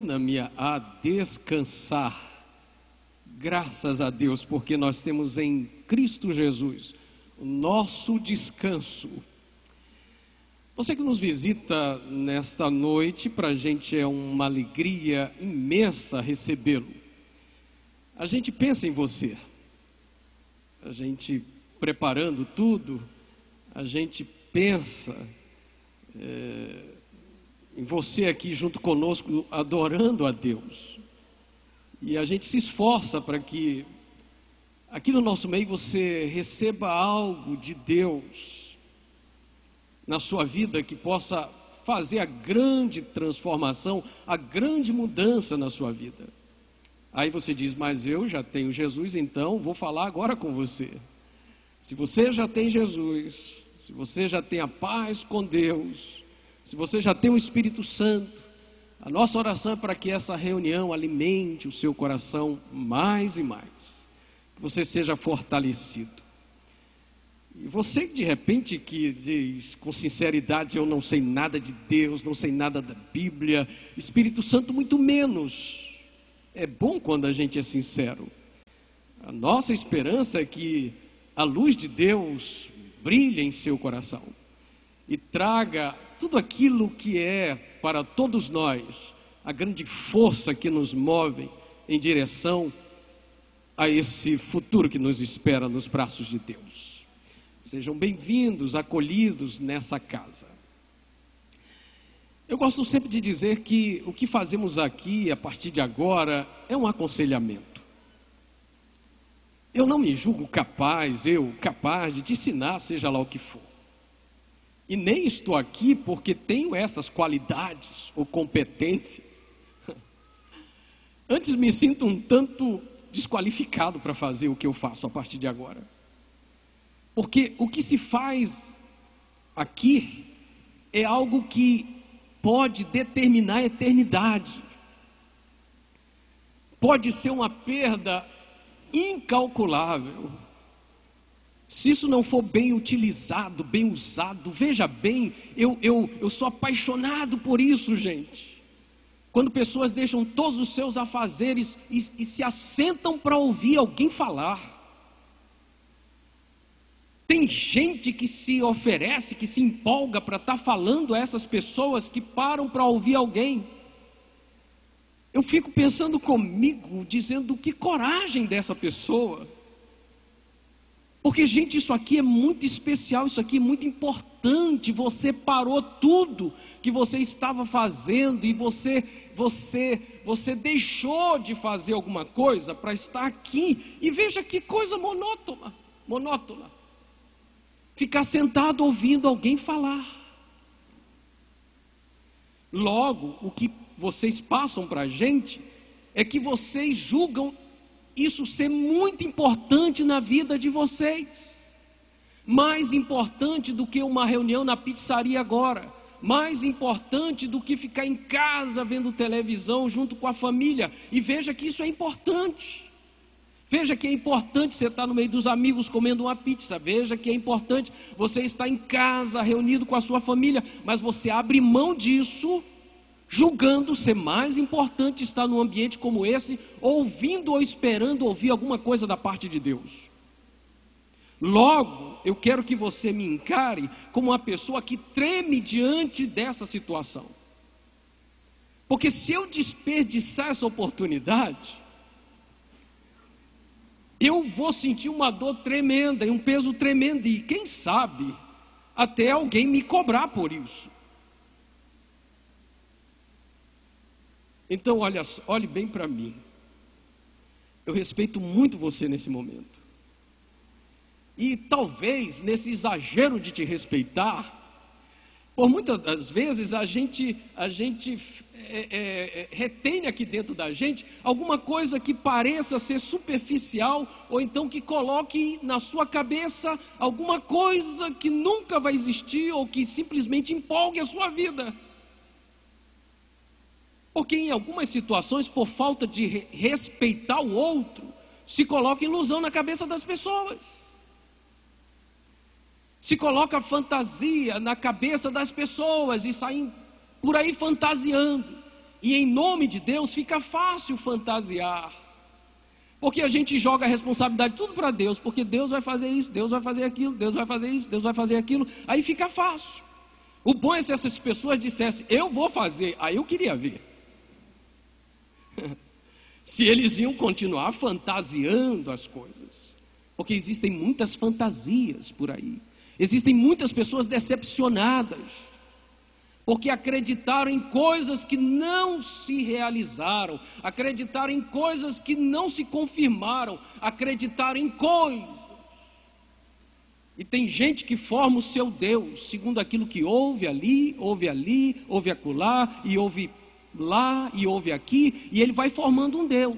Ensina-me a descansar. Graças a Deus, porque nós temos em Cristo Jesus o nosso descanso. Você que nos visita nesta noite, para a gente é uma alegria imensa recebê-lo. A gente pensa em você, a gente preparando tudo, a gente pensa em você aqui junto conosco, adorando a Deus. E a gente se esforça para que aqui no nosso meio você receba algo de Deus na sua vida que possa fazer a grande transformação, a grande mudança na sua vida. Aí você diz, mas eu já tenho Jesus, então vou falar agora com você. Se você já tem Jesus, se você já tem a paz com Deus, se você já tem o Espírito Santo, a nossa oração é para que essa reunião alimente o seu coração mais e mais, que você seja fortalecido. E você de repente que diz com sinceridade, eu não sei nada de Deus, não sei nada da Bíblia, Espírito Santo muito menos. É bom quando a gente é sincero. A nossa esperança é que a luz de Deus brilhe em seu coração e traga tudo aquilo que é para todos nós a grande força que nos move em direção a esse futuro que nos espera nos braços de Deus. Sejam bem-vindos, acolhidos nessa casa. Eu gosto sempre de dizer que o que fazemos aqui a partir de agora é um aconselhamento. Eu não me julgo capaz de te ensinar, seja lá o que for. E nem estou aqui porque tenho essas qualidades ou competências. Antes me sinto um tanto desqualificado para fazer o que eu faço a partir de agora. Porque o que se faz aqui é algo que pode determinar a eternidade. Pode ser uma perda incalculável. Se isso não for bem utilizado, bem usado, veja bem, eu sou apaixonado por isso, gente. Quando pessoas deixam todos os seus afazeres e se assentam para ouvir alguém falar. Tem gente que se oferece, que se empolga para estar falando a essas pessoas que param para ouvir alguém. Eu fico pensando comigo, dizendo que coragem dessa pessoa. Porque, gente, isso aqui é muito especial, isso aqui é muito importante. Você parou tudo que você estava fazendo e você deixou de fazer alguma coisa para estar aqui. E veja que coisa monótona. Ficar sentado ouvindo alguém falar. Logo, o que vocês passam para a gente é que vocês julgam isso ser muito importante na vida de vocês. Mais importante do que uma reunião na pizzaria agora. Mais importante do que ficar em casa vendo televisão junto com a família. E veja que isso é importante. Veja que é importante você estar no meio dos amigos comendo uma pizza. Veja que é importante você estar em casa reunido com a sua família. Mas você abre mão disso, julgando ser mais importante estar num ambiente como esse, ouvindo ou esperando ouvir alguma coisa da parte de Deus. Logo, eu quero que você me encare como uma pessoa que treme diante dessa situação. Porque se eu desperdiçar essa oportunidade, eu vou sentir uma dor tremenda e um peso tremendo, e quem sabe até alguém me cobrar por isso. Então olhe bem para mim. Eu respeito muito você nesse momento. E talvez nesse exagero de te respeitar, por muitas das vezes a gente retém aqui dentro da gente alguma coisa que pareça ser superficial, ou então que coloque na sua cabeça alguma coisa que nunca vai existir, ou que simplesmente empolgue a sua vida. Porque em algumas situações, por falta de respeitar o outro, se coloca ilusão na cabeça das pessoas. Se coloca fantasia na cabeça das pessoas e saem por aí fantasiando. E em nome de Deus fica fácil fantasiar, porque a gente joga a responsabilidade tudo para Deus, porque Deus vai fazer isso, Deus vai fazer aquilo, Deus vai fazer isso, Deus vai fazer aquilo, aí fica fácil. O bom é se essas pessoas dissessem, eu vou fazer, aí eu queria ver. Se eles iam continuar fantasiando as coisas, porque existem muitas fantasias por aí, existem muitas pessoas decepcionadas, porque acreditaram em coisas que não se realizaram, acreditaram em coisas que não se confirmaram, acreditaram em coisas. E tem gente que forma o seu Deus, segundo aquilo que ouve ali, ouve acolá, e ouve lá, e ouve aqui, e ele vai formando um Deus.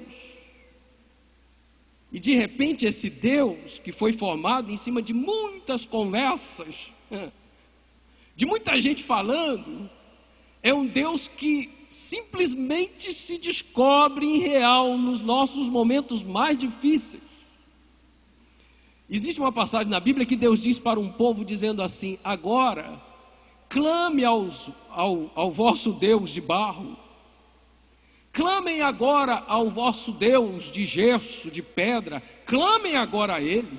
E de repente esse Deus, que foi formado em cima de muitas conversas, de muita gente falando, é um Deus que simplesmente se descobre em real nos nossos momentos mais difíceis. Existe uma passagem na Bíblia que Deus diz para um povo dizendo assim, agora clame ao vosso Deus de barro, clamem agora ao vosso Deus de gesso, de pedra, clamem agora a Ele.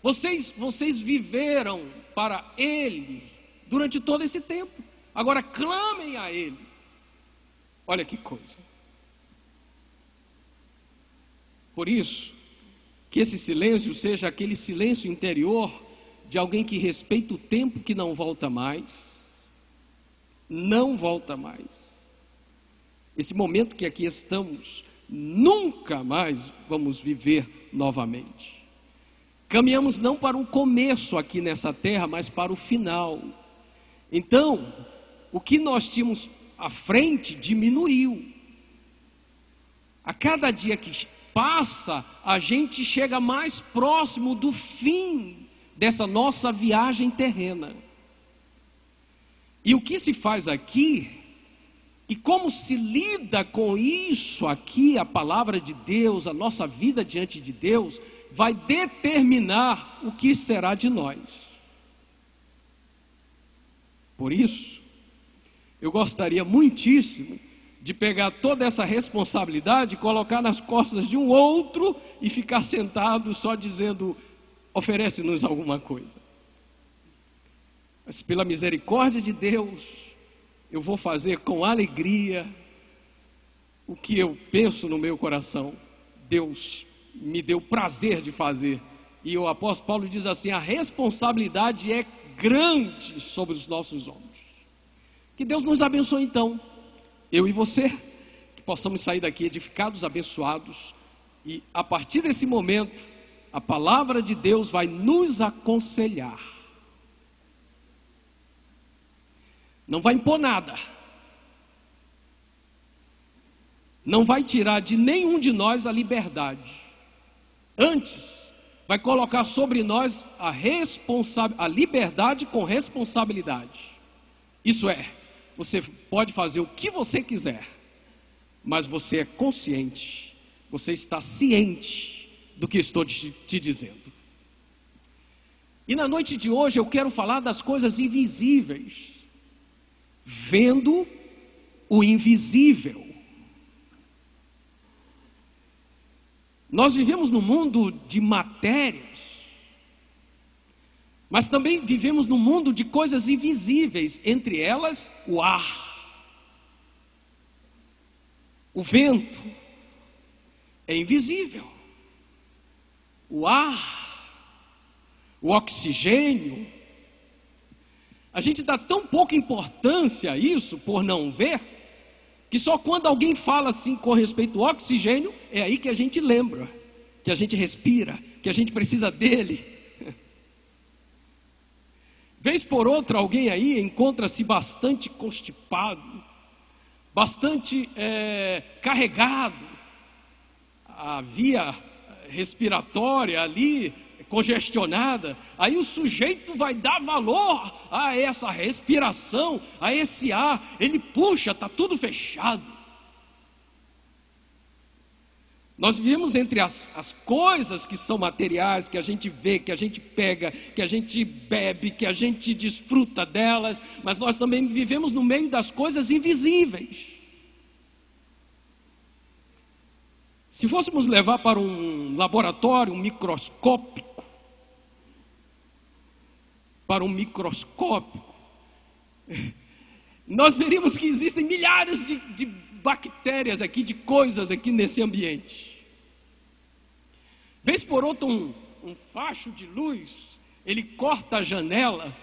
Vocês viveram para Ele durante todo esse tempo, agora clamem a Ele. Olha que coisa. Por isso, que esse silêncio seja aquele silêncio interior de alguém que respeita o tempo que não volta mais. Não volta mais. Esse momento que aqui estamos, nunca mais vamos viver novamente. Caminhamos não para um começo aqui nessa terra, mas para o final. Então, o que nós tínhamos à frente diminuiu. A cada dia que passa, a gente chega mais próximo do fim dessa nossa viagem terrena. E o que se faz aqui, e como se lida com isso aqui, a palavra de Deus, a nossa vida diante de Deus, vai determinar o que será de nós. Por isso, eu gostaria muitíssimo de pegar toda essa responsabilidade e colocar nas costas de um outro e ficar sentado só dizendo, oferece-nos alguma coisa. Mas pela misericórdia de Deus, eu vou fazer com alegria o que eu penso no meu coração. Deus me deu prazer de fazer. E o apóstolo Paulo diz assim, a responsabilidade é grande sobre os nossos ombros. Que Deus nos abençoe então. Eu e você, que possamos sair daqui edificados, abençoados, e a partir desse momento, a palavra de Deus vai nos aconselhar. Não vai impor nada, não vai tirar de nenhum de nós a liberdade, antes, vai colocar sobre nós a liberdade com responsabilidade. Isso é, você pode fazer o que você quiser, mas você é consciente, você está ciente do que estou te dizendo. E na noite de hoje eu quero falar das coisas invisíveis, vendo o invisível. Nós vivemos num mundo de matérias, mas também vivemos num mundo de coisas invisíveis, entre elas o ar, o vento, é invisível, o ar, o oxigênio. A gente dá tão pouca importância a isso por não ver, que só quando alguém fala assim com respeito ao oxigênio, é aí que a gente lembra, que a gente respira, que a gente precisa dele. Vez por outra, alguém aí encontra-se bastante constipado, bastante carregado, a via respiratória ali congestionada, aí o sujeito vai dar valor a essa respiração, a esse ar, ele puxa, está tudo fechado. Nós vivemos entre as coisas que são materiais, que a gente vê, que a gente pega, que a gente bebe, que a gente desfruta delas, mas nós também vivemos no meio das coisas invisíveis. Se fôssemos levar para um laboratório, nós veríamos que existem milhares de bactérias aqui, de coisas aqui nesse ambiente. Vez por outra, um facho de luz, ele corta a janela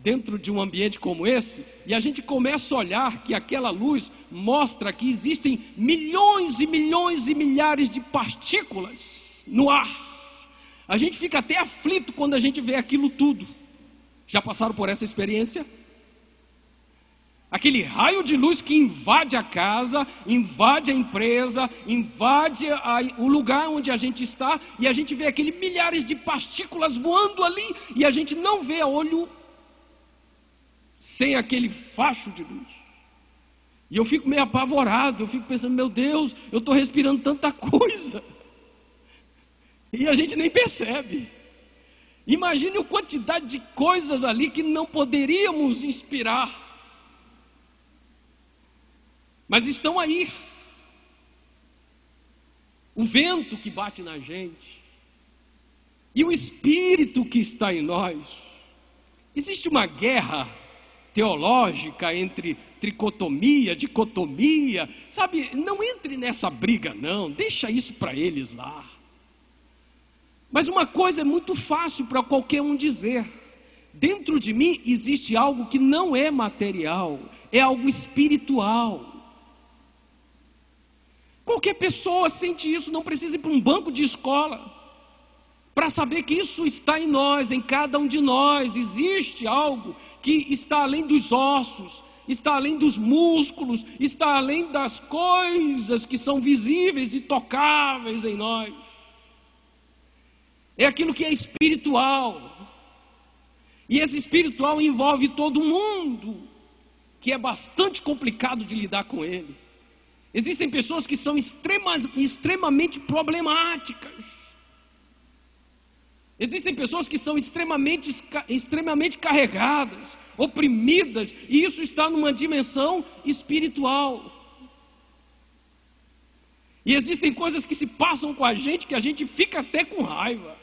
dentro de um ambiente como esse, e a gente começa a olhar que aquela luz mostra que existem milhões e milhões e milhares de partículas no ar. A gente fica até aflito quando a gente vê aquilo tudo. Já passaram por essa experiência? Aquele raio de luz que invade a casa, invade a empresa, invade o lugar onde a gente está, e a gente vê aqueles milhares de partículas voando ali, e a gente não vê a olho sem aquele facho de luz. E eu fico meio apavorado, eu fico pensando, meu Deus, eu estou respirando tanta coisa, e a gente nem percebe. Imagine a quantidade de coisas ali que não poderíamos inspirar, mas estão aí. O vento que bate na gente, e o Espírito que está em nós. Existe uma guerra teológica entre tricotomia, dicotomia, sabe? Não entre nessa briga não, deixa isso para eles lá. Mas uma coisa é muito fácil para qualquer um dizer: dentro de mim existe algo que não é material, é algo espiritual. Qualquer pessoa sente isso, não precisa ir para um banco de escola para saber que isso está em nós, em cada um de nós. Existe algo que está além dos ossos, está além dos músculos, está além das coisas que são visíveis e tocáveis em nós. É aquilo que é espiritual, e esse espiritual envolve todo mundo, que é bastante complicado de lidar com ele. Existem pessoas que são extremamente problemáticas. Existem pessoas que são extremamente carregadas, oprimidas, e isso está numa dimensão espiritual. E existem coisas que se passam com a gente que a gente fica até com raiva.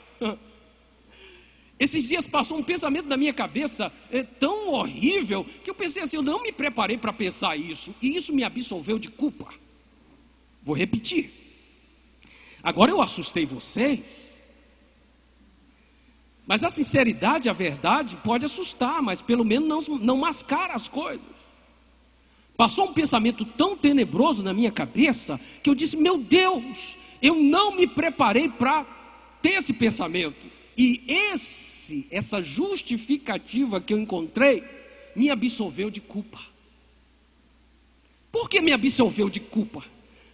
Esses dias passou um pensamento na minha cabeça tão horrível, que eu pensei assim, eu não me preparei para pensar isso, e isso me absolveu de culpa. Vou repetir. Agora eu assustei vocês, mas a sinceridade, a verdade pode assustar, mas pelo menos não mascara as coisas. Passou um pensamento tão tenebroso na minha cabeça, que eu disse, meu Deus, eu não me preparei para ter esse pensamento. E essa justificativa que eu encontrei, me absolveu de culpa. Por que me absolveu de culpa?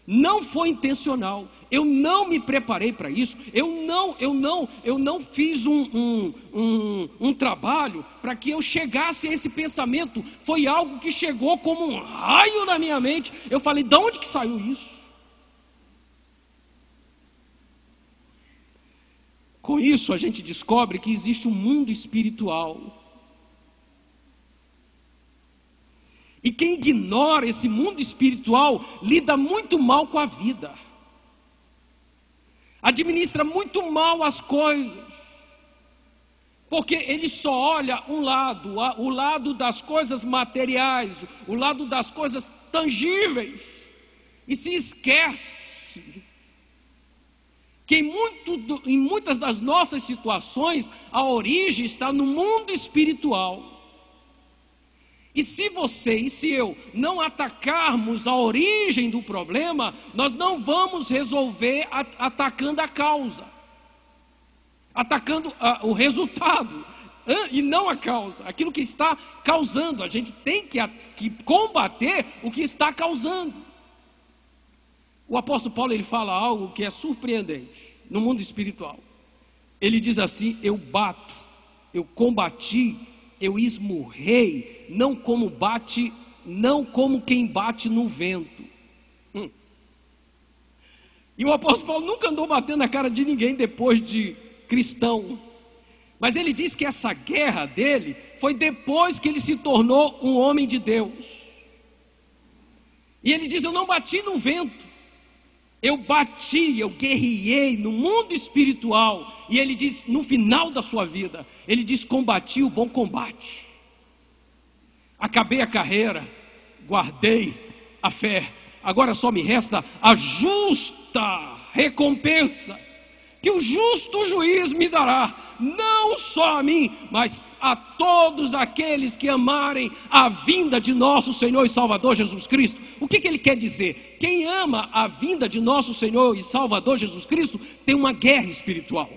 Não foi intencional, eu não me preparei para isso, eu não fiz um trabalho para que eu chegasse a esse pensamento. Foi algo que chegou como um raio na minha mente. Eu falei, de onde que saiu isso? Com isso a gente descobre que existe um mundo espiritual. E quem ignora esse mundo espiritual lida muito mal com a vida, administra muito mal as coisas, porque ele só olha um lado, o lado das coisas materiais, o lado das coisas tangíveis, e se esquece que em muitas das nossas situações a origem está no mundo espiritual. E se você e se eu não atacarmos a origem do problema, nós não vamos resolver atacando a causa, atacando o resultado, e não a causa, aquilo que está causando. A gente tem que combater o que está causando. O apóstolo Paulo, ele fala algo que é surpreendente no mundo espiritual. Ele diz assim: eu bato, eu combati, eu esmurrei, não como quem bate no vento. E o apóstolo Paulo nunca andou batendo na cara de ninguém depois de cristão, mas ele diz que essa guerra dele foi depois que ele se tornou um homem de Deus. E ele diz, eu não bati no vento, Eu bati, eu guerriei no mundo espiritual. E ele diz, no final da sua vida, ele diz, combati o bom combate. Acabei a carreira, guardei a fé. Agora só me resta a justa recompensa, que o justo juiz me dará, não só a mim, mas a todos aqueles que amarem a vinda de nosso Senhor e Salvador Jesus Cristo. O que ele quer dizer? Quem ama a vinda de nosso Senhor e Salvador Jesus Cristo tem uma guerra espiritual.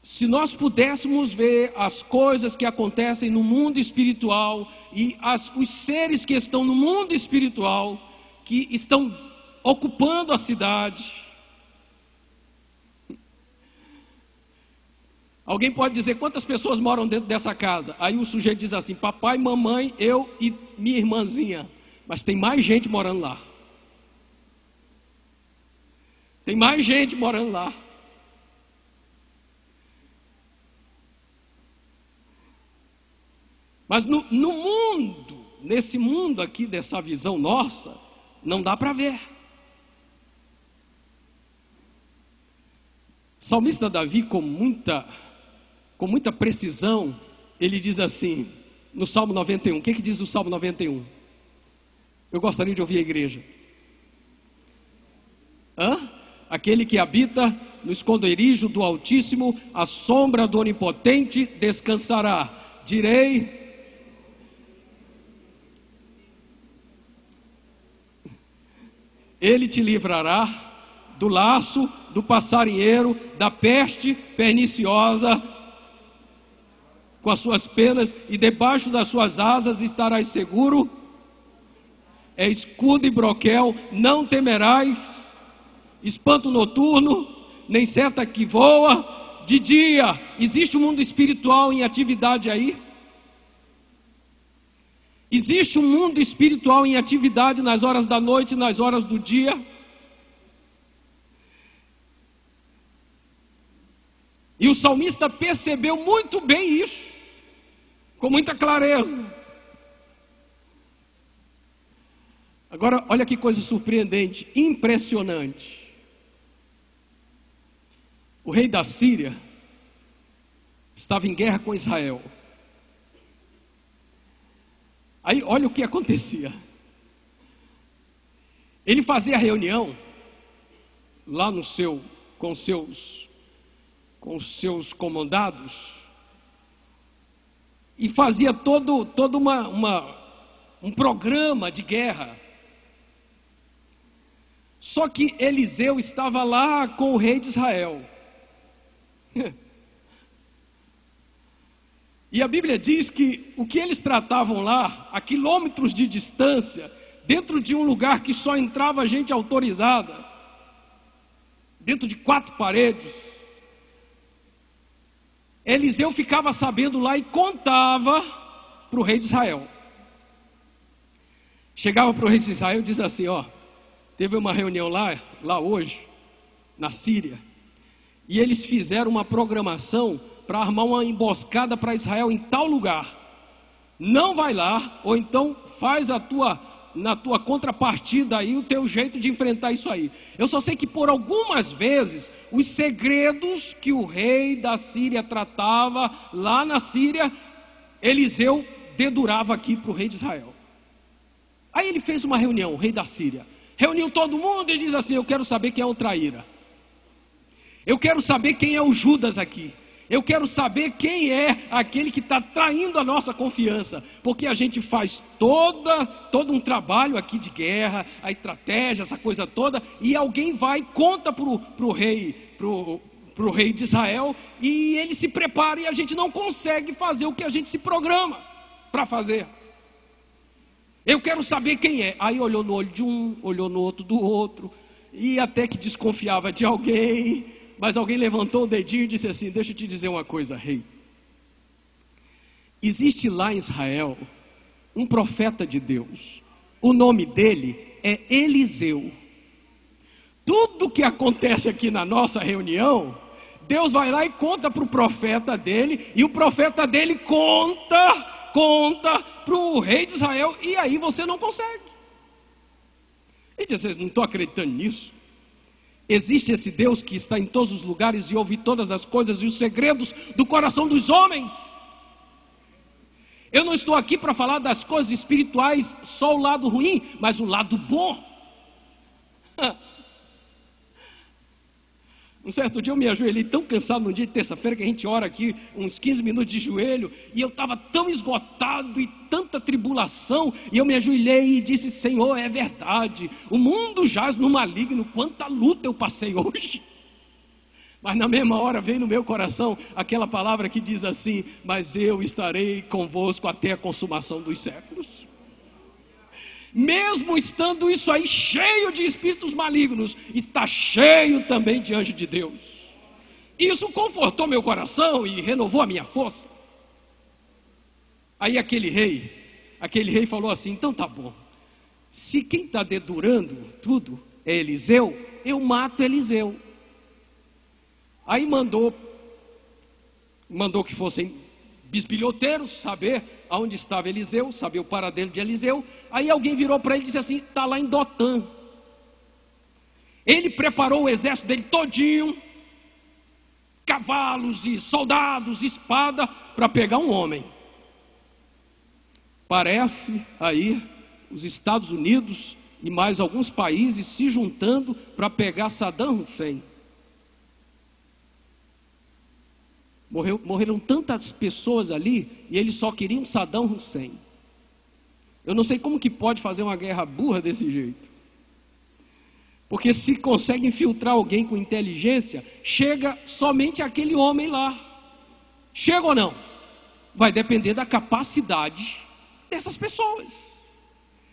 Se nós pudéssemos ver as coisas que acontecem no mundo espiritual e os seres que estão no mundo espiritual, que estão ocupando a cidade. Alguém pode dizer quantas pessoas moram dentro dessa casa? Aí o sujeito diz assim, papai, mamãe, eu e minha irmãzinha. Mas tem mais gente morando lá. Tem mais gente morando lá. Mas no mundo, nesse mundo aqui, dessa visão nossa, não dá para ver. O salmista Davi, com muita precisão, ele diz assim, no Salmo 91, o que diz o Salmo 91? Eu gostaria de ouvir a igreja. Aquele que habita no esconderijo do Altíssimo, a sombra do Onipotente descansará. Direi, ele te livrará do laço, do passarinheiro, da peste perniciosa, com as suas penas, e debaixo das suas asas estarás seguro. É escudo e broquel, não temerás espanto noturno, nem seta que voa de dia. Existe um mundo espiritual em atividade aí? Existe um mundo espiritual em atividade nas horas da noite, nas horas do dia? E o salmista percebeu muito bem isso, com muita clareza. Agora, olha que coisa surpreendente, impressionante. O rei da Síria estava em guerra com Israel. Aí, olha o que acontecia. Ele fazia reunião lá com os seus comandados, e fazia todo um programa de guerra. Só que Eliseu estava lá com o rei de Israel. E a Bíblia diz que o que eles tratavam lá, a quilômetros de distância, dentro de um lugar que só entrava gente autorizada, dentro de 4 paredes, Eliseu ficava sabendo lá e contava para o rei de Israel. Chegava para o rei de Israel e diz assim, teve uma reunião lá hoje, na Síria, e eles fizeram uma programação para armar uma emboscada para Israel em tal lugar. Não vai lá, ou então faz na tua contrapartida aí o teu jeito de enfrentar isso aí. Eu só sei que por algumas vezes os segredos que o rei da Síria tratava lá na Síria, Eliseu dedurava aqui para o rei de Israel. Aí ele fez uma reunião, o rei da Síria reuniu todo mundo e diz assim, eu quero saber quem é o traíra, eu quero saber quem é o Judas aqui, eu quero saber quem é aquele que está traindo a nossa confiança, porque a gente faz todo um trabalho aqui de guerra, a estratégia, essa coisa toda, e alguém vai, conta pro rei de Israel, e ele se prepara, e a gente não consegue fazer o que a gente se programa para fazer. Eu quero saber quem é. Aí olhou no olho de um, olhou no outro do outro, e até que desconfiava de alguém, mas alguém levantou o dedinho e disse assim, deixa eu te dizer uma coisa, rei. Existe lá em Israel um profeta de Deus. O nome dele é Eliseu. Tudo que acontece aqui na nossa reunião, Deus vai lá e conta para o profeta dele, e o profeta dele conta para o rei de Israel, e aí você não consegue. Ele disse: vocês não estão acreditando nisso? Existe esse Deus que está em todos os lugares e ouve todas as coisas e os segredos do coração dos homens. Eu não estou aqui para falar das coisas espirituais, só o lado ruim, mas o lado bom. Um certo dia eu me ajoelhei tão cansado, num dia de terça-feira, que a gente ora aqui uns 15 minutos de joelho, e eu estava tão esgotado e tanta tribulação, e eu me ajoelhei e disse: Senhor, é verdade, o mundo jaz no maligno, quanta luta eu passei hoje. Mas na mesma hora veio no meu coração aquela palavra que diz assim: mas eu estarei convosco até a consumação dos séculos. Mesmo estando isso aí cheio de espíritos malignos, está cheio também de anjo de Deus. Isso confortou meu coração e renovou a minha força. Aí aquele rei falou assim: então tá bom, se quem está dedurando tudo é Eliseu, eu mato Eliseu. Aí mandou que fossem bisbilhoteiros saber aonde estava Eliseu, saber o paradeiro de Eliseu. Aí alguém virou para ele e disse assim: está lá em Dotã. Ele preparou o exército dele todinho, cavalos e soldados, espada, para pegar um homem. Parece aí os Estados Unidos e mais alguns países se juntando para pegar Saddam Hussein. Morreram tantas pessoas ali e eles só queriam Saddam Hussein. Eu não sei como que pode fazer uma guerra burra desse jeito. Porque se consegue infiltrar alguém com inteligência, chega somente aquele homem lá. Chega ou não? Vai depender da capacidade dessas pessoas.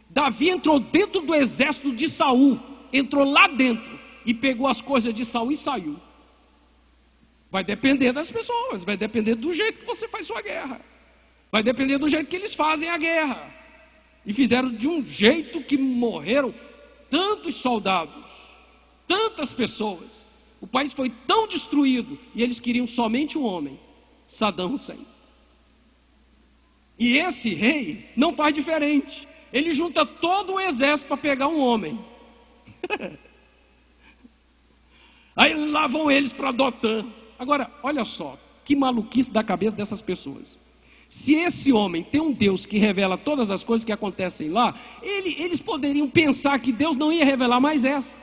Davi entrou dentro do exército de Saul, entrou lá dentro e pegou as coisas de Saul e saiu. Vai depender das pessoas, vai depender do jeito que você faz sua guerra, vai depender do jeito que eles fazem a guerra. E fizeram de um jeito que morreram tantos soldados, tantas pessoas. O país foi tão destruído e eles queriam somente um homem, Saddam Hussein. E esse rei não faz diferente. Ele junta todo o exército para pegar um homem. Aí lá vão eles para Dotã. Agora, olha só, que maluquice da cabeça dessas pessoas. Se esse homem tem um Deus que revela todas as coisas que acontecem lá, eles poderiam pensar que Deus não ia revelar mais essa.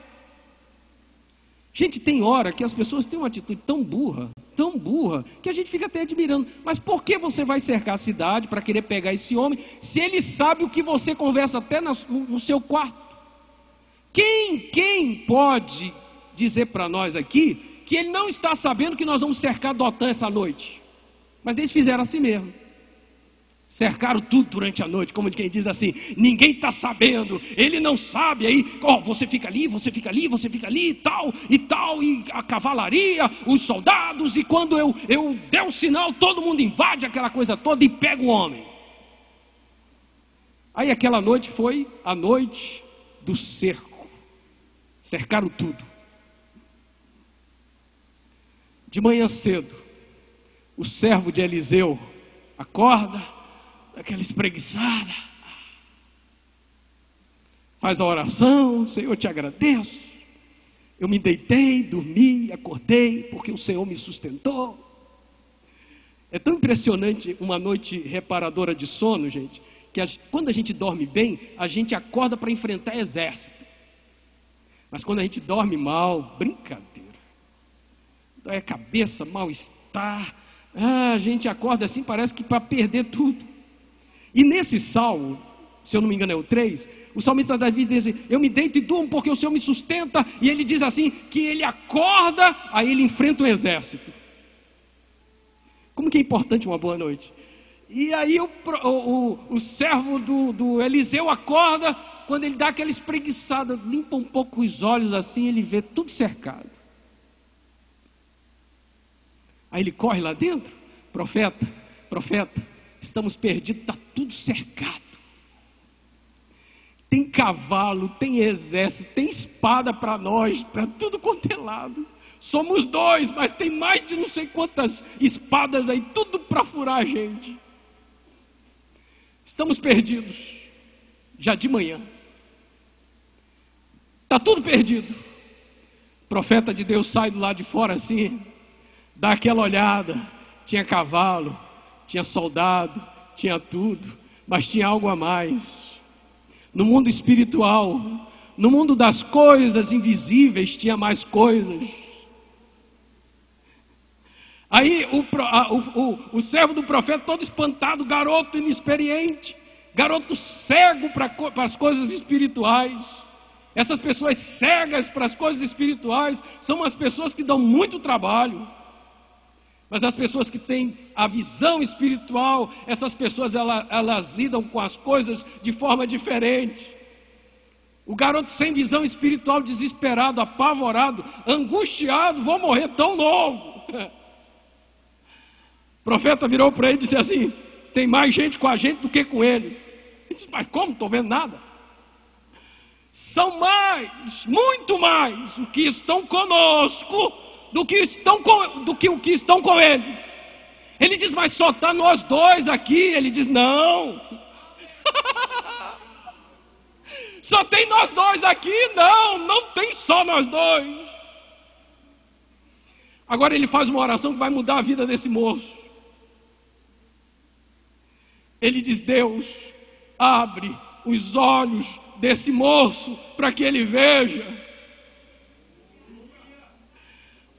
Gente, tem hora que as pessoas têm uma atitude tão burra, que a gente fica até admirando. Mas por que você vai cercar a cidade para querer pegar esse homem, se ele sabe o que você conversa até no seu quarto? Quem pode dizer para nós aqui que ele não está sabendo que nós vamos cercar Dotã essa noite? Mas eles fizeram assim mesmo. Cercaram tudo durante a noite, como de quem diz assim: ninguém está sabendo, ele não sabe. Aí, você fica ali, você fica ali, você fica ali, e tal, e a cavalaria, os soldados, e quando eu der o sinal, todo mundo invade aquela coisa toda e pega o homem. Aí aquela noite foi a noite do cerco. Cercaram tudo. De manhã cedo, o servo de Eliseu acorda, aquela espreguiçada, faz a oração: Senhor, eu te agradeço, eu me deitei, dormi, acordei, porque o Senhor me sustentou. É tão impressionante uma noite reparadora de sono, gente, que quando a gente dorme bem, a gente acorda para enfrentar exército. Mas quando a gente dorme mal, brincadeira. É cabeça, mal-estar, a gente acorda assim, parece que para perder tudo. E nesse salmo, se eu não me engano é o 3, o salmista Davi diz assim: eu me deito e durmo porque o Senhor me sustenta. E ele diz assim, que ele acorda, aí ele enfrenta o exército. Como que é importante uma boa noite. E aí o servo do Eliseu acorda, quando ele dá aquela espreguiçada, limpa um pouco os olhos assim, ele vê tudo cercado. Aí ele corre lá dentro: profeta, estamos perdidos, está tudo cercado. Tem cavalo, tem exército, tem espada para nós, para tudo quanto é lado. Somos 2, mas tem mais de não sei quantas espadas aí, tudo para furar a gente. Estamos perdidos, já de manhã. está tudo perdido. O profeta de Deus sai do lado de fora assim, dá aquela olhada, tinha cavalo, tinha soldado, tinha tudo, mas tinha algo a mais. No mundo espiritual, no mundo das coisas invisíveis, tinha mais coisas. Aí o servo do profeta, todo espantado, garoto inexperiente, garoto cego para as coisas espirituais. Essas pessoas cegas para as coisas espirituais são as pessoas que dão muito trabalho. Mas as pessoas que têm a visão espiritual, essas pessoas elas lidam com as coisas de forma diferente. O garoto sem visão espiritual, desesperado, apavorado, angustiado, vou morrer tão novo. O profeta virou para ele e disse assim: tem mais gente com a gente do que com eles. Ele disse: mas como? Não estou vendo nada. São mais, muito mais, o que estão conosco do que o que estão com eles. Ele diz: mas só está nós dois aqui. Ele diz: não. Só tem nós dois aqui? Não tem só nós dois. Agora ele faz uma oração que vai mudar a vida desse moço. Ele diz: Deus, abre os olhos desse moço para que ele veja.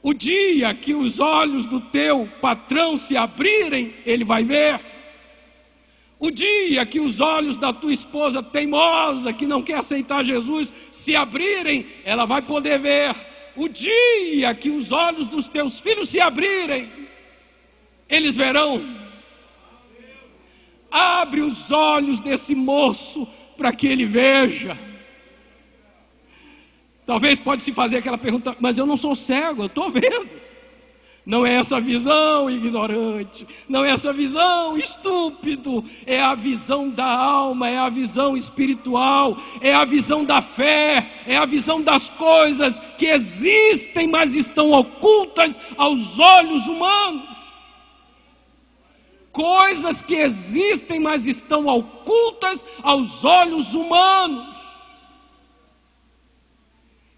O dia que os olhos do teu patrão se abrirem, ele vai ver. O dia que os olhos da tua esposa teimosa, que não quer aceitar Jesus, se abrirem, ela vai poder ver. O dia que os olhos dos teus filhos se abrirem, eles verão. Abre os olhos desse moço para que ele veja. Talvez pode se fazer aquela pergunta: mas eu não sou cego, eu estou vendo. Não é essa visão ignorante, não é essa visão estúpido, é a visão da alma, é a visão espiritual, é a visão da fé, é a visão das coisas que existem, mas estão ocultas aos olhos humanos. Coisas que existem, mas estão ocultas aos olhos humanos.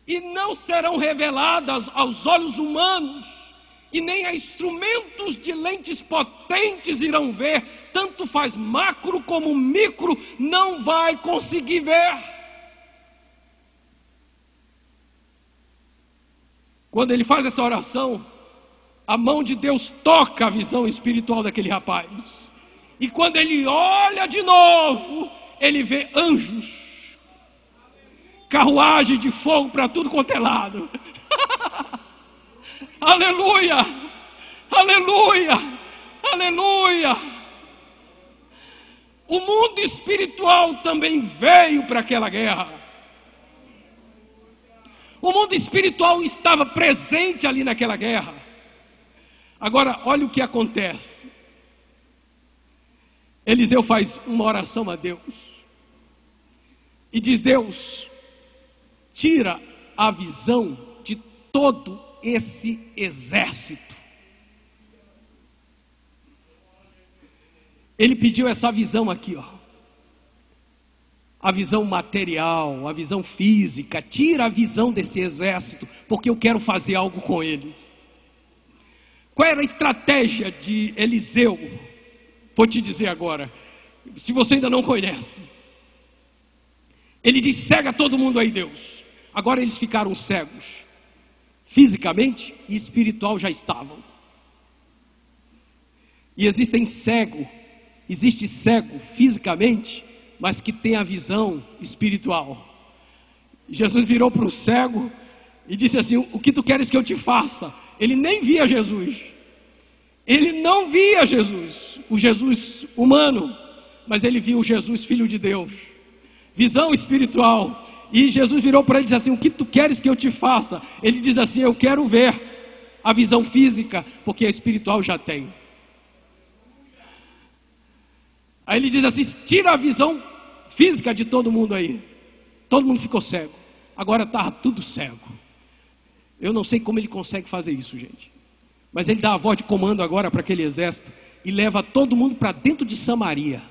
E não serão reveladas aos olhos humanos, e nem a instrumentos de lentes potentes irão ver. Tanto faz macro como micro, não vai conseguir ver. Quando ele faz essa oração, a mão de Deus toca a visão espiritual daquele rapaz. E quando ele olha de novo, ele vê anjos, carruagem de fogo para tudo quanto é lado. Aleluia, aleluia, aleluia. O mundo espiritual também veio para aquela guerra. O mundo espiritual estava presente ali naquela guerra. Agora, olha o que acontece. Eliseu faz uma oração a Deus e diz: Deus, tira a visão de todo esse exército. Ele pediu essa visão aqui, ó. A visão material, a visão física. Tira a visão desse exército, porque eu quero fazer algo com eles. Qual era a estratégia de Eliseu? Vou te dizer agora, se você ainda não conhece. Ele diz: cega todo mundo aí, Deus. Agora eles ficaram cegos. Fisicamente e espiritual já estavam. E existe cego fisicamente, mas que tem a visão espiritual. Jesus virou para o cego e disse assim: o que tu queres que eu te faça? Ele nem via Jesus. Ele não via Jesus, o Jesus humano, mas ele viu o Jesus filho de Deus. Visão espiritual. E Jesus virou para ele e disse assim: o que tu queres que eu te faça? Ele diz assim: eu quero ver a visão física, porque a espiritual já tem. Aí ele diz assim: tira a visão física de todo mundo aí. Todo mundo ficou cego. Agora estava tudo cego. Eu não sei como ele consegue fazer isso, gente. Mas ele dá a voz de comando agora para aquele exército e leva todo mundo para dentro de Samaria.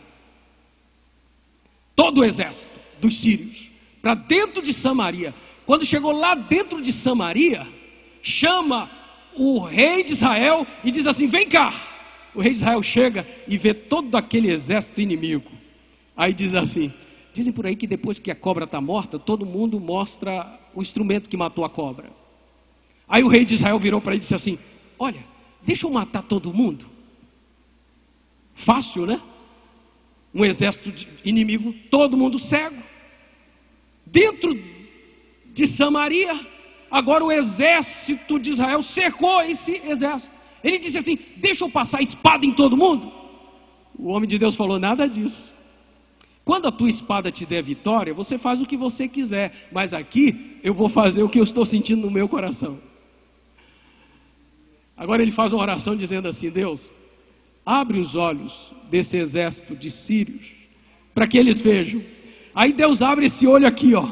Todo o exército dos sírios para dentro de Samaria. Quando chegou lá dentro de Samaria, chama o rei de Israel e diz assim: vem cá. O rei de Israel chega e vê todo aquele exército inimigo. Aí diz assim, dizem por aí que depois que a cobra está morta, todo mundo mostra o instrumento que matou a cobra. Aí o rei de Israel virou para ele e disse assim: olha, deixa eu matar todo mundo. Fácil, né? Um exército inimigo, todo mundo cego. Dentro de Samaria, agora o exército de Israel cercou esse exército. Ele disse assim: deixa eu passar espada em todo mundo. O homem de Deus falou: nada disso. Quando a tua espada te der vitória, você faz o que você quiser, mas aqui eu vou fazer o que eu estou sentindo no meu coração. Agora ele faz uma oração dizendo assim: Deus, abre os olhos desse exército de sírios, para que eles vejam. Aí Deus abre esse olho aqui, ó.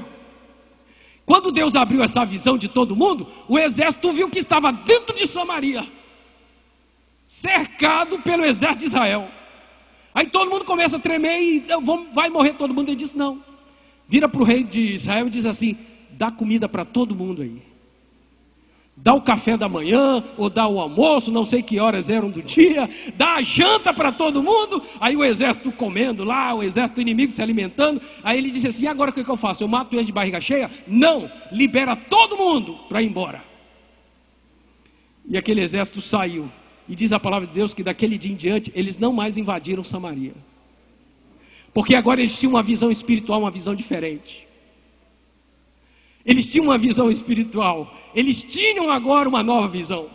Quando Deus abriu essa visão de todo mundo, o exército viu que estava dentro de Samaria, cercado pelo exército de Israel. Aí todo mundo começa a tremer e vai morrer todo mundo. Ele diz: não, vira para o rei de Israel e diz assim: dá comida para todo mundo aí, dá o café da manhã, ou dá o almoço, não sei que horas eram do dia, dá a janta para todo mundo. Aí o exército comendo lá, o exército inimigo se alimentando. Aí ele disse assim: e agora o que eu faço? Eu mato eles de barriga cheia? Não, libera todo mundo para ir embora. E aquele exército saiu. E diz a palavra de Deus que daquele dia em diante eles não mais invadiram Samaria, porque agora eles tinham uma visão espiritual, uma visão diferente. Eles tinham uma visão espiritual, eles tinham agora uma nova visão.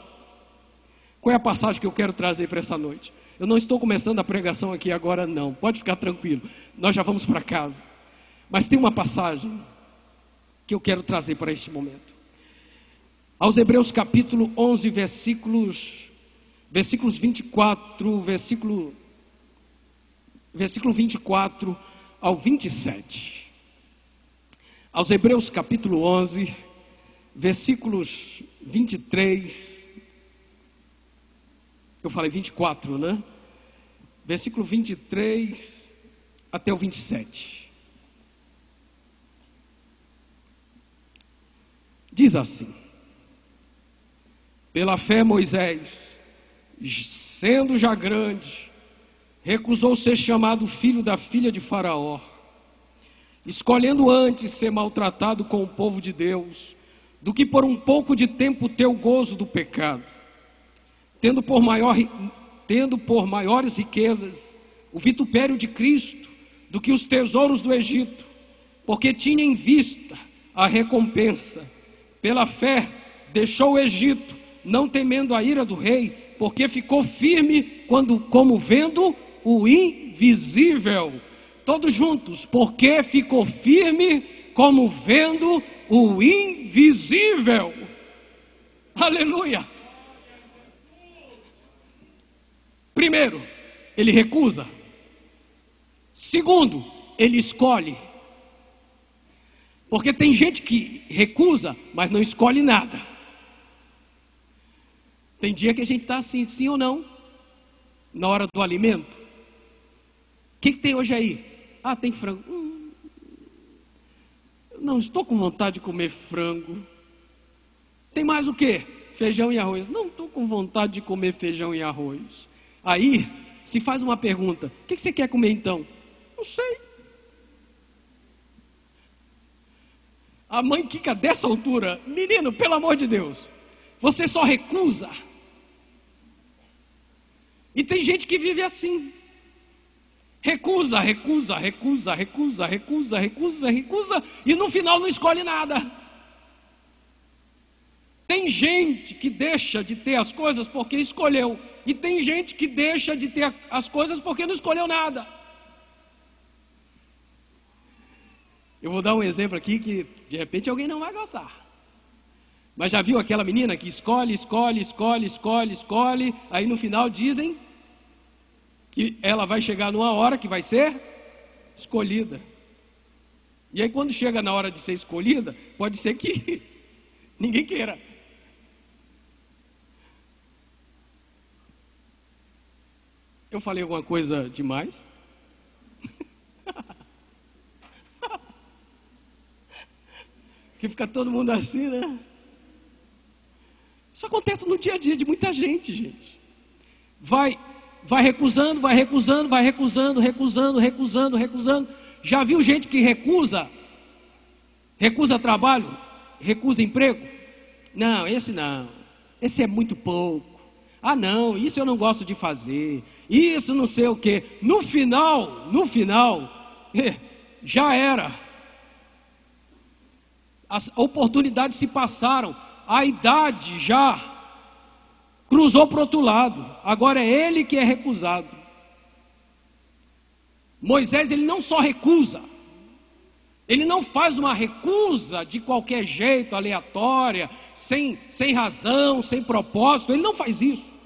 Qual é a passagem que eu quero trazer para essa noite? Eu não estou começando a pregação aqui agora não, pode ficar tranquilo, nós já vamos para casa. Mas tem uma passagem que eu quero trazer para este momento. Aos Hebreus capítulo 11, versículos 24, versículo 24 ao 27. Aos Hebreus capítulo 11, versículos 23, eu falei 24, né? Versículo 23 até o 27. Diz assim: pela fé Moisés, sendo já grande, recusou ser chamado filho da filha de Faraó, escolhendo antes ser maltratado com o povo de Deus, do que por um pouco de tempo ter o gozo do pecado, tendo por maiores riquezas o vitupério de Cristo, do que os tesouros do Egito, porque tinha em vista a recompensa. Pela fé deixou o Egito, não temendo a ira do rei, porque ficou firme como vendo o invisível. Todos juntos: porque ficou firme como vendo o invisível. Aleluia. Primeiro, ele recusa. Segundo, ele escolhe. Porque tem gente que recusa, mas não escolhe nada. Tem dia que a gente está assim, sim ou não? Na hora do alimento. O que tem hoje aí? Ah, tem frango. Não, estou com vontade de comer frango. Tem mais o quê? Feijão e arroz. Não, estou com vontade de comer feijão e arroz. Aí, se faz uma pergunta: o que você quer comer então? Não sei. A mãe quica dessa altura: menino, pelo amor de Deus, você só recusa. E tem gente que vive assim. Recusa, recusa, recusa, recusa, recusa, recusa, recusa, e no final não escolhe nada. Tem gente que deixa de ter as coisas porque escolheu, e tem gente que deixa de ter as coisas porque não escolheu nada. Eu vou dar um exemplo aqui que de repente alguém não vai gostar. Mas já viu aquela menina que escolhe, escolhe, escolhe, escolhe, escolhe, aí no final dizem que ela vai chegar numa hora que vai ser escolhida. E aí quando chega na hora de ser escolhida, pode ser que ninguém queira. Eu falei alguma coisa demais? Que fica todo mundo assim, né? Isso acontece no dia a dia de muita gente, gente. Vai recusando, vai recusando, vai recusando, recusando, recusando, recusando. Já viu gente que recusa? Recusa trabalho? Recusa emprego? Não, esse é muito pouco. Ah não, isso eu não gosto de fazer. Isso não sei o quê. No final, já era. As oportunidades se passaram. A idade já cruzou para o outro lado. Agora é ele que é recusado. Moisés, ele não só recusa. Ele não faz uma recusa de qualquer jeito, aleatória, sem razão, sem propósito. Ele não faz isso.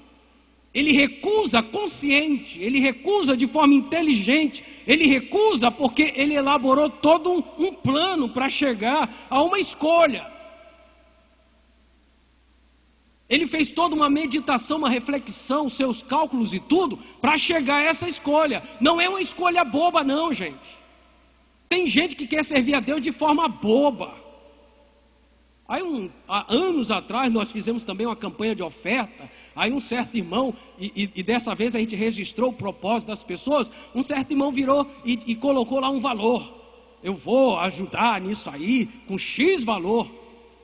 Ele recusa consciente, ele recusa de forma inteligente, ele recusa porque ele elaborou todo um plano para chegar a uma escolha. Ele fez toda uma meditação, uma reflexão, seus cálculos e tudo, para chegar a essa escolha. Não é uma escolha boba não, gente. Tem gente que quer servir a Deus de forma boba. Aí há anos atrás nós fizemos também uma campanha de oferta. Aí um certo irmão, e dessa vez a gente registrou o propósito das pessoas. Um certo irmão virou e colocou lá um valor. Eu vou ajudar nisso aí, com X valor.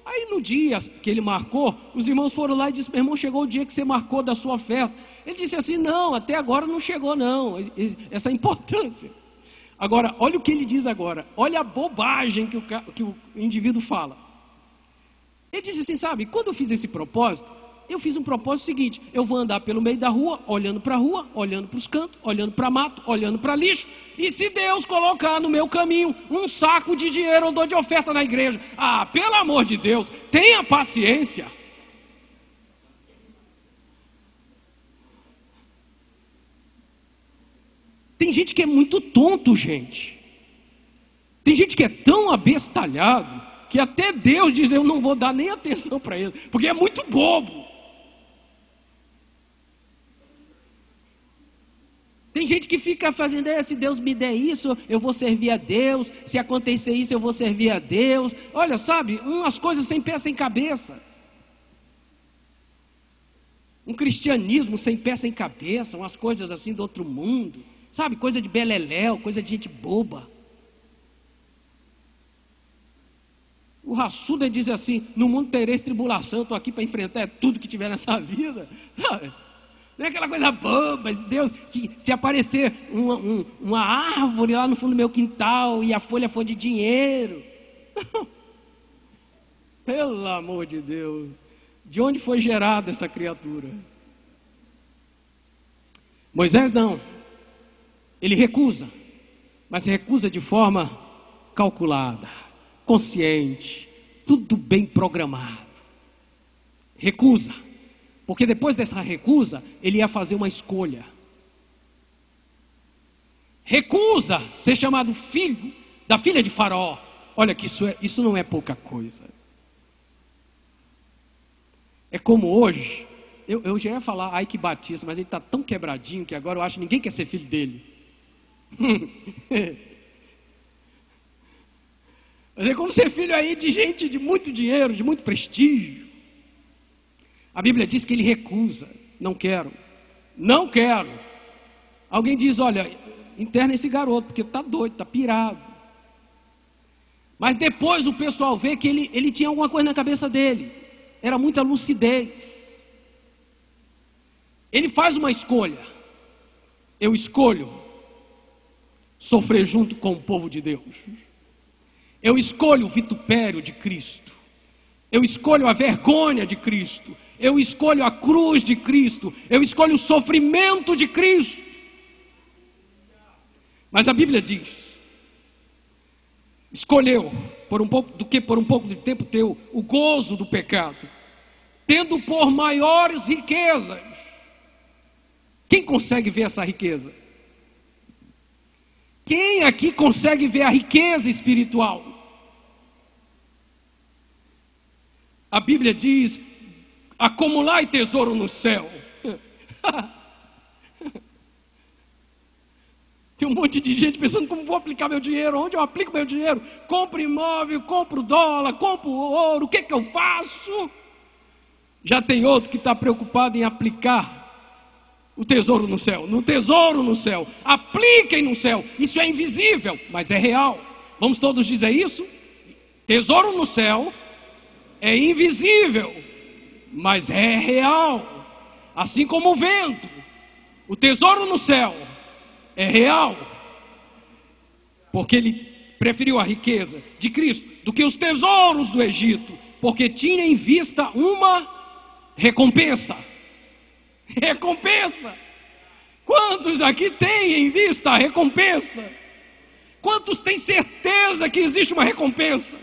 Aí no dia que ele marcou, os irmãos foram lá e disseram: meu irmão, chegou o dia que você marcou da sua oferta. Ele disse assim: não, até agora não chegou não, essa importância. Agora, olha o que ele diz agora, olha a bobagem que o indivíduo fala. Ele disse assim: sabe, quando eu fiz esse propósito, eu fiz um propósito seguinte: eu vou andar pelo meio da rua, olhando para a rua, olhando para os cantos, olhando para mato, olhando para lixo, e se Deus colocar no meu caminho um saco de dinheiro, eu dou de oferta na igreja. Ah, pelo amor de Deus, tenha paciência. Tem gente que é muito tonto, gente. Tem gente que é tão abestalhado que até Deus diz: eu não vou dar nem atenção para ele, porque é muito bobo. Tem gente que fica fazendo: se Deus me der isso, eu vou servir a Deus. Se acontecer isso, eu vou servir a Deus. Olha, sabe, umas coisas sem pé, sem cabeça. Um cristianismo sem pé, sem cabeça, umas coisas assim do outro mundo. Sabe, coisa de beleléu, coisa de gente boba. O raçudo diz assim: no mundo tereis tribulação, eu estou aqui para enfrentar tudo que tiver nessa vida. Não é aquela coisa boba, Deus, que se aparecer uma árvore lá no fundo do meu quintal e a folha for de dinheiro. Pelo amor de Deus, de onde foi gerada essa criatura? Moisés não, ele recusa, mas recusa de forma calculada, consciente, tudo bem programado. Recusa, porque depois dessa recusa, ele ia fazer uma escolha. Recusa ser chamado filho da filha de Faraó. Olha que isso não é pouca coisa. É como hoje, eu já ia falar, ai que Batista, mas ele está tão quebradinho que agora eu acho que ninguém quer ser filho dele. Mas é como ser filho aí de gente de muito dinheiro, de muito prestígio. A Bíblia diz que ele recusa: não quero, não quero. Alguém diz: olha, interna esse garoto, porque está doido, está pirado. Mas depois o pessoal vê que ele tinha alguma coisa na cabeça dele. Era muita lucidez. Ele faz uma escolha. Eu escolho sofrer junto com o povo de Deus. Eu escolho o vitupério de Cristo. Eu escolho a vergonha de Cristo. Eu escolho a cruz de Cristo. Eu escolho o sofrimento de Cristo. Mas a Bíblia diz: escolheu por um pouco de tempo teu o gozo do pecado, tendo por maiores riquezas. Quem consegue ver essa riqueza? Quem aqui consegue ver a riqueza espiritual? A Bíblia diz: acumulai tesouro no céu. Tem um monte de gente pensando: como vou aplicar meu dinheiro? Onde eu aplico meu dinheiro? Compro imóvel, compro dólar, compro ouro, o que eu faço? Já tem outro que está preocupado em aplicar o tesouro no céu. No tesouro no céu. Apliquem no céu. Isso é invisível, mas é real. Vamos todos dizer isso? Tesouro no céu é invisível, mas é real. Assim como o vento. O tesouro no céu é real, porque ele preferiu a riqueza de Cristo do que os tesouros do Egito, porque tinha em vista uma recompensa. Recompensa. Quantos aqui têm em vista a recompensa? Quantos têm certeza que existe uma recompensa?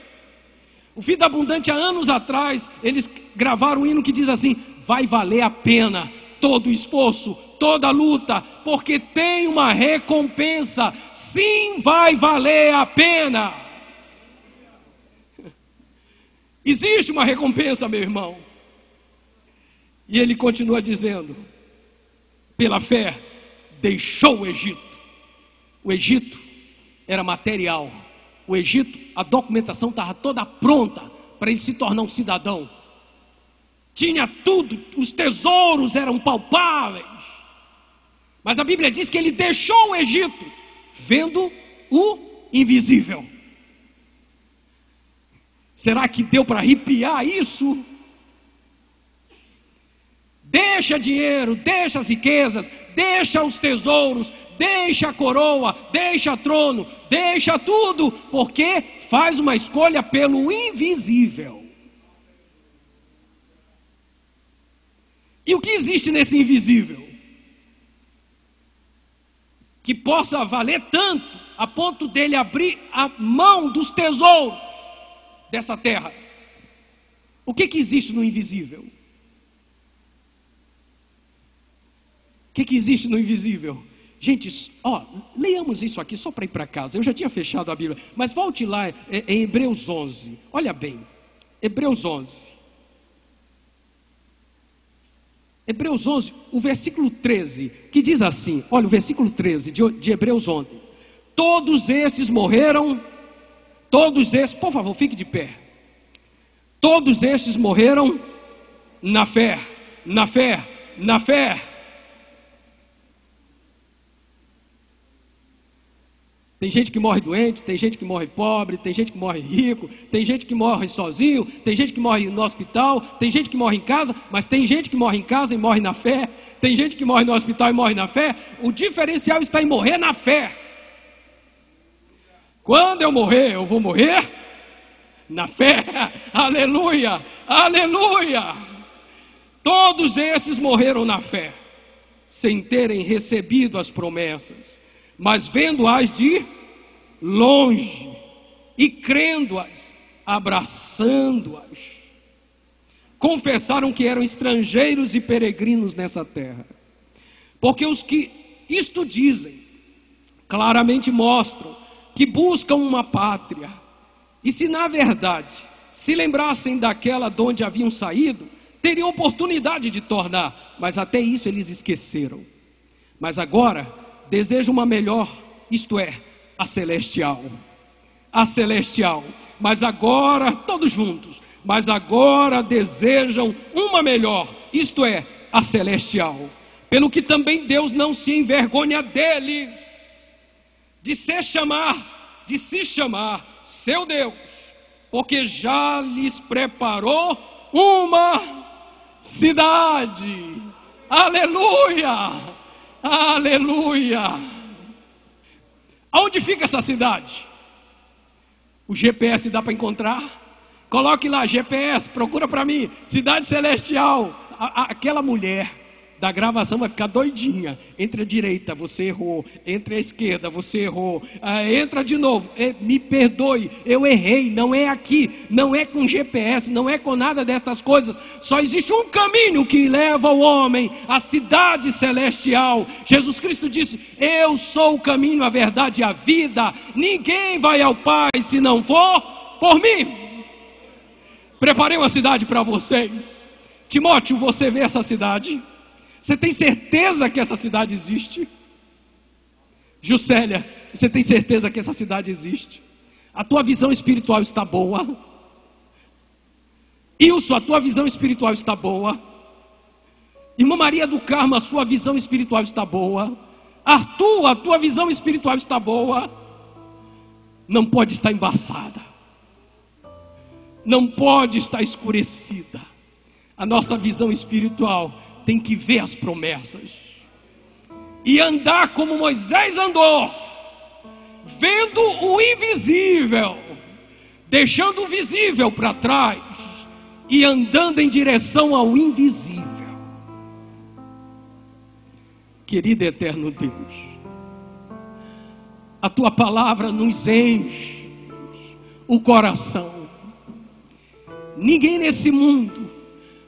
O Vida Abundante, há anos atrás, eles gravaram um hino que diz assim: vai valer a pena todo o esforço, toda a luta, porque tem uma recompensa. Sim, vai valer a pena. Existe uma recompensa, meu irmão. E ele continua dizendo: pela fé deixou o Egito. O Egito era material. O Egito, a documentação estava toda pronta para ele se tornar um cidadão. Tinha tudo, os tesouros eram palpáveis. Mas a Bíblia diz que ele deixou o Egito, vendo o invisível. Será que deu para arrepiar isso? Deixa dinheiro, deixa as riquezas, deixa os tesouros, deixa a coroa, deixa trono, deixa tudo, porque faz uma escolha pelo invisível. E o que existe nesse invisível? Que possa valer tanto, a ponto dele abrir a mão dos tesouros dessa terra. O que existe no invisível? O que existe no invisível? Gente, leiamos isso aqui só para ir para casa. Eu já tinha fechado a Bíblia, mas volte lá em Hebreus 11. Olha bem, Hebreus 11. Hebreus 11, o versículo 13, que diz assim, olha o versículo 13 de Hebreus 11. Todos esses morreram, por favor, fique de pé. Todos estes morreram na fé, na fé, na fé. Tem gente que morre doente, tem gente que morre pobre, tem gente que morre rico, tem gente que morre sozinho, tem gente que morre no hospital, tem gente que morre em casa, mas tem gente que morre em casa e morre na fé, tem gente que morre no hospital e morre na fé. O diferencial está em morrer na fé. Quando eu morrer, eu vou morrer na fé. Aleluia, aleluia. Todos esses morreram na fé, sem terem recebido as promessas, mas vendo-as de longe e crendo-as, abraçando-as, confessaram que eram estrangeiros e peregrinos nessa terra. Porque os que isto dizem, claramente mostram que buscam uma pátria. E se na verdade se lembrassem daquela de onde haviam saído, teriam oportunidade de tornar, mas até isso eles esqueceram. Mas agora desejo uma melhor, isto é, a celestial. A celestial. Mas agora, todos juntos, mas agora desejam uma melhor, isto é, a celestial. Pelo que também Deus não se envergonha deles, de se chamar seu Deus, porque já lhes preparou uma cidade. Aleluia! Aleluia! Aonde fica essa cidade? O GPS dá para encontrar? Coloque lá, GPS, procura para mim, cidade celestial. Aquela mulher da gravação vai ficar doidinha. Entre a direita, você errou. Entre a esquerda, você errou. Entra de novo. Me perdoe, eu errei. Não é aqui, não é com GPS, não é com nada destas coisas. Só existe um caminho que leva o homem à cidade celestial. Jesus Cristo disse: eu sou o caminho, a verdade e a vida. Ninguém vai ao Pai se não for por mim. Preparei uma cidade para vocês. Timóteo, você vê essa cidade? Você tem certeza que essa cidade existe? Juscelia, você tem certeza que essa cidade existe? A tua visão espiritual está boa? Ilson, a tua visão espiritual está boa? Irmã Maria do Carmo, a sua visão espiritual está boa? Arthur, a tua visão espiritual está boa? Não pode estar embaçada, não pode estar escurecida. A nossa visão espiritual tem que ver as promessas e andar como Moisés andou, vendo o invisível, deixando o visível para trás e andando em direção ao invisível. Querido eterno Deus, a tua palavra nos enche o coração. Ninguém nesse mundo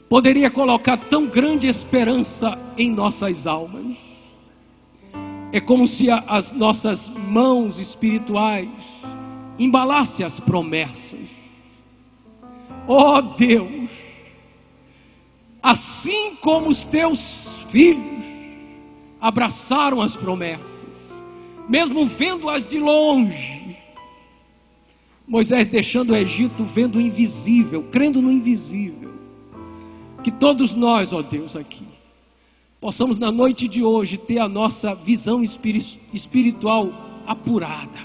poderia colocar tão grande esperança em nossas almas. É como se as nossas mãos espirituais embalassem as promessas. Oh Deus, assim como os teus filhos abraçaram as promessas, mesmo vendo-as de longe, Moisés deixando o Egito, vendo o invisível, crendo no invisível. Que todos nós, ó Deus, aqui possamos na noite de hoje ter a nossa visão espiritual apurada.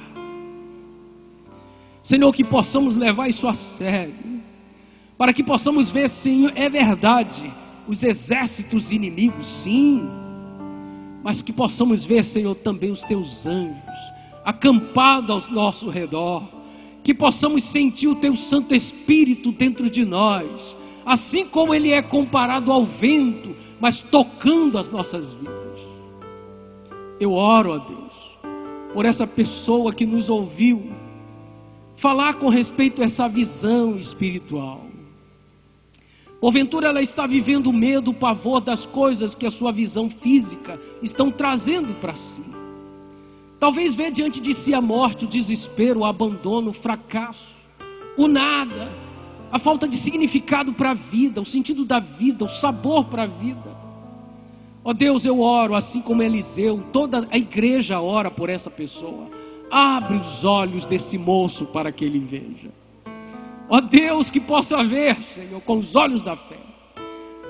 Senhor, que possamos levar isso a sério, para que possamos ver, Senhor, é verdade, os exércitos inimigos, sim, mas que possamos ver, Senhor, também os teus anjos acampados ao nosso redor, que possamos sentir o teu Santo Espírito dentro de nós, assim como ele é comparado ao vento, mas tocando as nossas vidas. Eu oro a Deus por essa pessoa que nos ouviu falar com respeito a essa visão espiritual. Porventura ela está vivendo o medo, o pavor das coisas que a sua visão física estão trazendo para si. Talvez vê diante de si a morte, o desespero, o abandono, o fracasso, o nada, a falta de significado para a vida, o sentido da vida, o sabor para a vida. Ó Deus, eu oro assim como Eliseu, toda a igreja ora por essa pessoa. Abre os olhos desse moço para que ele veja. Ó Deus, que possa ver, Senhor, com os olhos da fé.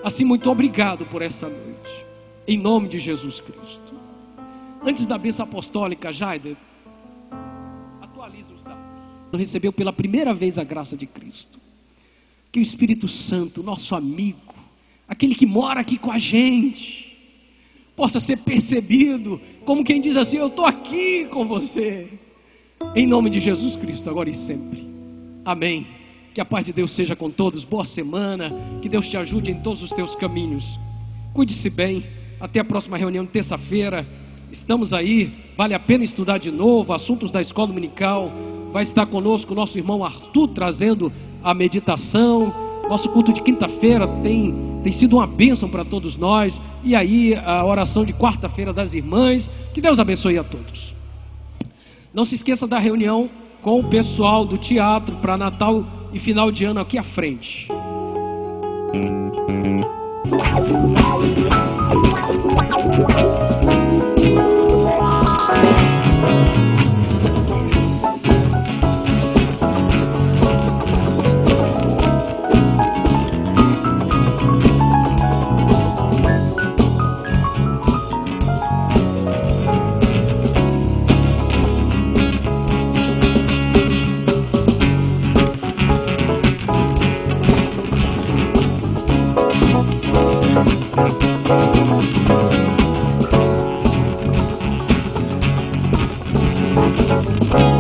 Assim, muito obrigado por essa noite, em nome de Jesus Cristo. Antes da bênção apostólica, Jaider, atualiza os dados. Recebeu pela primeira vez a graça de Cristo. Que o Espírito Santo, nosso amigo, aquele que mora aqui com a gente, possa ser percebido como quem diz assim: eu estou aqui com você, em nome de Jesus Cristo, agora e sempre. Amém. Que a paz de Deus seja com todos. Boa semana, que Deus te ajude em todos os teus caminhos. Cuide-se bem. Até a próxima reunião de terça-feira. Estamos aí, vale a pena estudar de novo assuntos da escola dominical. Vai estar conosco o nosso irmão Arthur trazendo a meditação. Nosso culto de quinta-feira tem sido uma bênção para todos nós. E aí a oração de quarta-feira das irmãs. Que Deus abençoe a todos. Não se esqueça da reunião com o pessoal do teatro para Natal e final de ano aqui à frente. Bye.